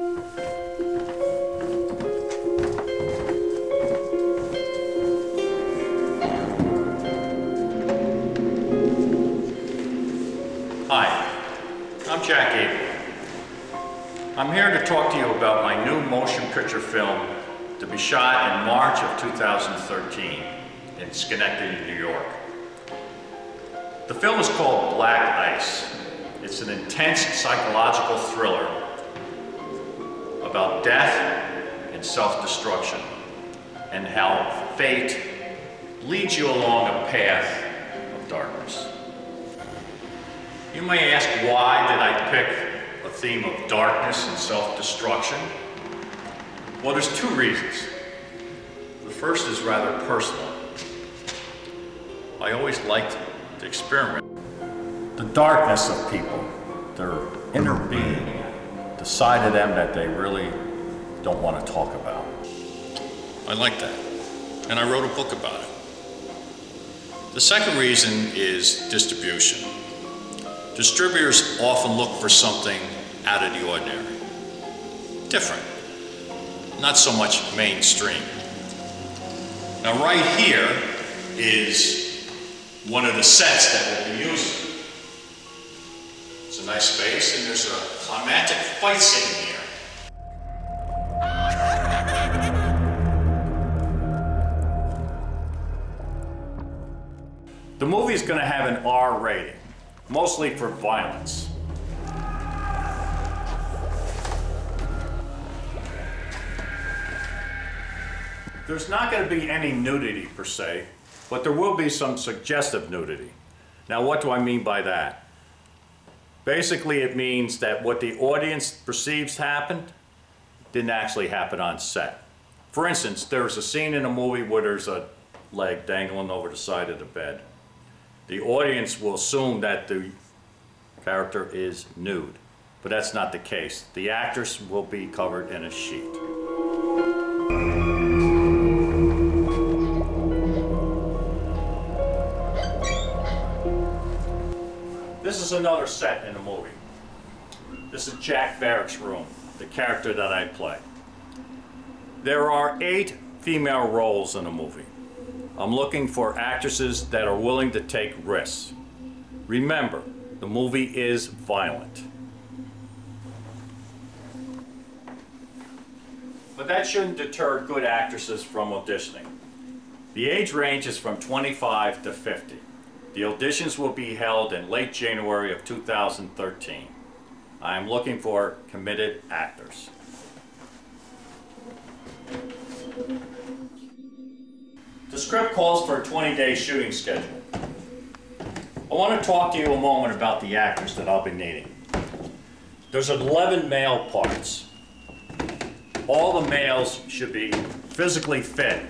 Hi, I'm Jack Abele. I'm here to talk to you about my new motion picture film to be shot in March of 2013 in Schenectady, New York. The film is called Black Ice. It's an intense psychological thriller about death and self-destruction and how fate leads you along a path of darkness. You may ask, why did I pick a theme of darkness and self-destruction? Well, there's two reasons. The first is rather personal. I always liked to experiment. The darkness of people, their inner being, the side of them that they really don't want to talk about. I like that, and I wrote a book about it. The second reason is distribution. Distributors often look for something out of the ordinary, different, not so much mainstream. Now right here is one of the sets that we'll be using. It's a nice space, and there's a climactic fight scene here. The movie is going to have an R rating. Mostly for violence. There's not going to be any nudity per se, but there will be some suggestive nudity. Now, what do I mean by that? Basically, it means that what the audience perceives happened didn't actually happen on set. For instance, there's a scene in a movie where there's a leg dangling over the side of the bed. The audience will assume that the character is nude, but that's not the case. The actress will be covered in a sheet. This is another set in the movie. This is Jack Abele's room, the character that I play. There are 8 female roles in the movie. I'm looking for actresses that are willing to take risks. Remember, the movie is violent. But that shouldn't deter good actresses from auditioning. The age range is from 25 to 50. The auditions will be held in late January of 2013. I am looking for committed actors. The script calls for a 20-day shooting schedule. I want to talk to you a moment about the actors that I'll be needing. There's 11 male parts. All the males should be physically fit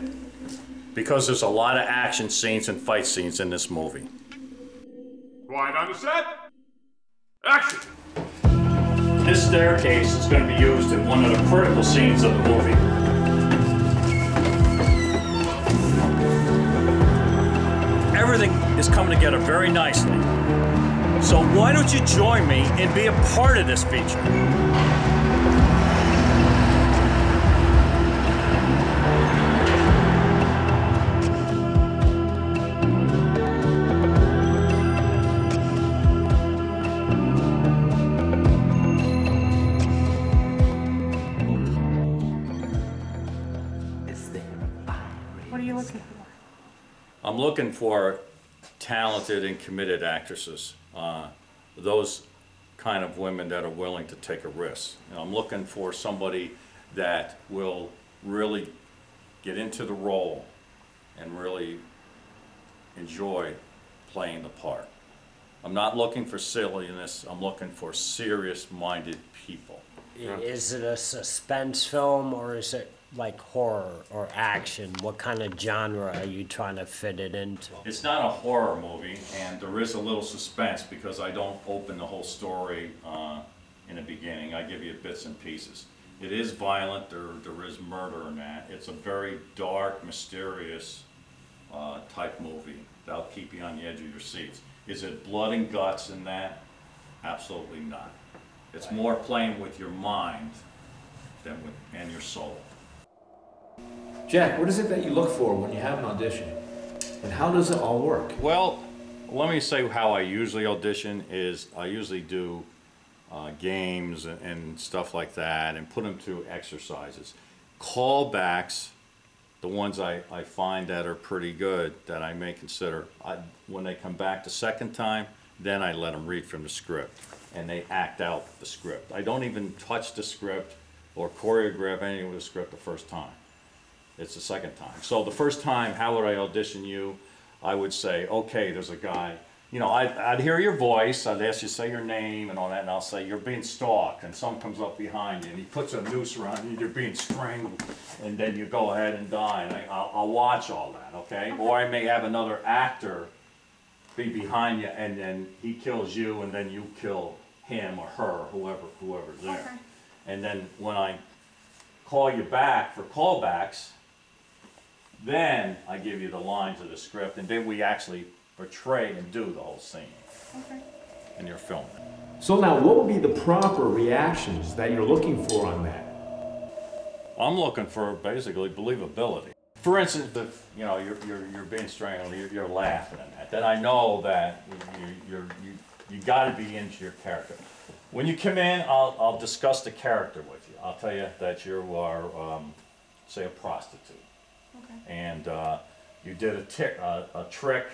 because there's a lot of action scenes and fight scenes in this movie. Quiet on the set. Action! This staircase is going to be used in one of the critical scenes of the movie. Everything is coming together very nicely. So why don't you join me and be a part of this feature? What are you looking for? I'm looking for talented and committed actresses, those kind of women that are willing to take a risk. I'm looking for somebody that will really get into the role and really enjoy playing the part. I'm not looking for silliness, I'm looking for serious-minded people. Is it a suspense film, or is it like horror or action? What kind of genre are you trying to fit it into? It's not a horror movie, and there is a little suspense because I don't open the whole story in the beginning. I give you bits and pieces. It is violent, there is murder in that. It's a very dark, mysterious type movie that'll keep you on the edge of your seats. Is it blood and guts in that? Absolutely not. It's more playing with your mind and your soul. Jack, what is it that you look for when you have an audition? And how does it all work? Well, let me say how I usually audition is I usually do games and stuff like that and put them through exercises. Callbacks, the ones I find that are pretty good that I may consider, when they come back the second time, then I let them read from the script and they act out the script. I don't even touch the script or choreograph anything with the script the first time. It's the second time. So the first time, how would I audition you? I would say, okay, there's a guy, you know, I'd hear your voice, I'd ask you to say your name and all that, and I'll say, you're being stalked, and someone comes up behind you, and he puts a noose around you, you're being strangled, and then you go ahead and die, and I'll watch all that, okay? Or I may have another actor be behind you, and then he kills you, and then you kill him or her, whoever's there. Okay. And then when I call you back for callbacks, then I give you the lines of the script, and then we actually portray and do the whole scene. Okay. And you're filming. So now, what would be the proper reactions that you're looking for on that? I'm looking for basically believability. For instance, if you know you're being strangled, you're laughing at that, then I know that you got to be into your character. When you come in, I'll discuss the character with you. I'll tell you that you are, say, a prostitute. Okay. And you did a trick,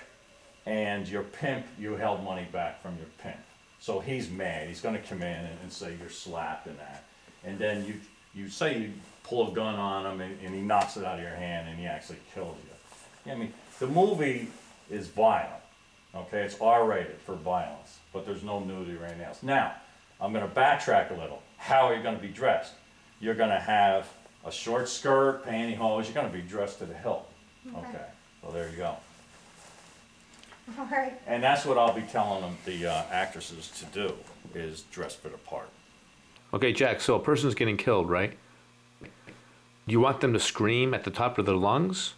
and your pimp, you held money back from your pimp. So he's mad. He's going to come in and say you're slapped and that. And then you say you pull a gun on him, and he knocks it out of your hand, and he actually kills you. I mean, the movie is violent. Okay, it's R-rated for violence, but there's no nudity or anything else. Now, I'm going to backtrack a little. How are you going to be dressed? You're going to have a short skirt, pantyhose. You're going to be dressed to the hilt. Okay. So there you go. All right. And that's what I'll be telling them, the actresses to do, is dress for the part. Okay, Jack, so a person's getting killed, right? Do you want them to scream at the top of their lungs?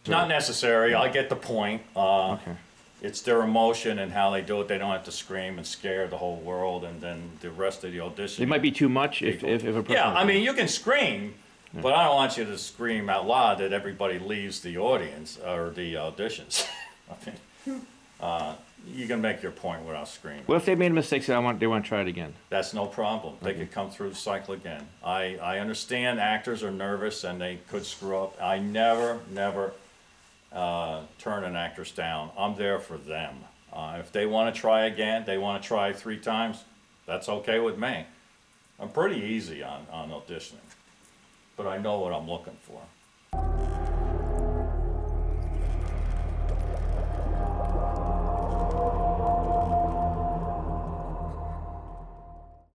Not necessary. I get the point. Okay. It's their emotion and how they do it. They don't have to scream and scare the whole world, and then the rest of the audition. It might be too much if a person... Yeah, I mean, you can scream, but I don't want you to scream out loud that everybody leaves the audience or the auditions. I mean, you can make your point without screaming. What if they made a mistake and they want to try it again? That's no problem. They could come through the cycle again. I understand actors are nervous and they could screw up. I never turn an actress down. I'm there for them. If they want to try again, they want to try 3 times, that's okay with me. I'm pretty easy on auditioning, but I know what I'm looking for.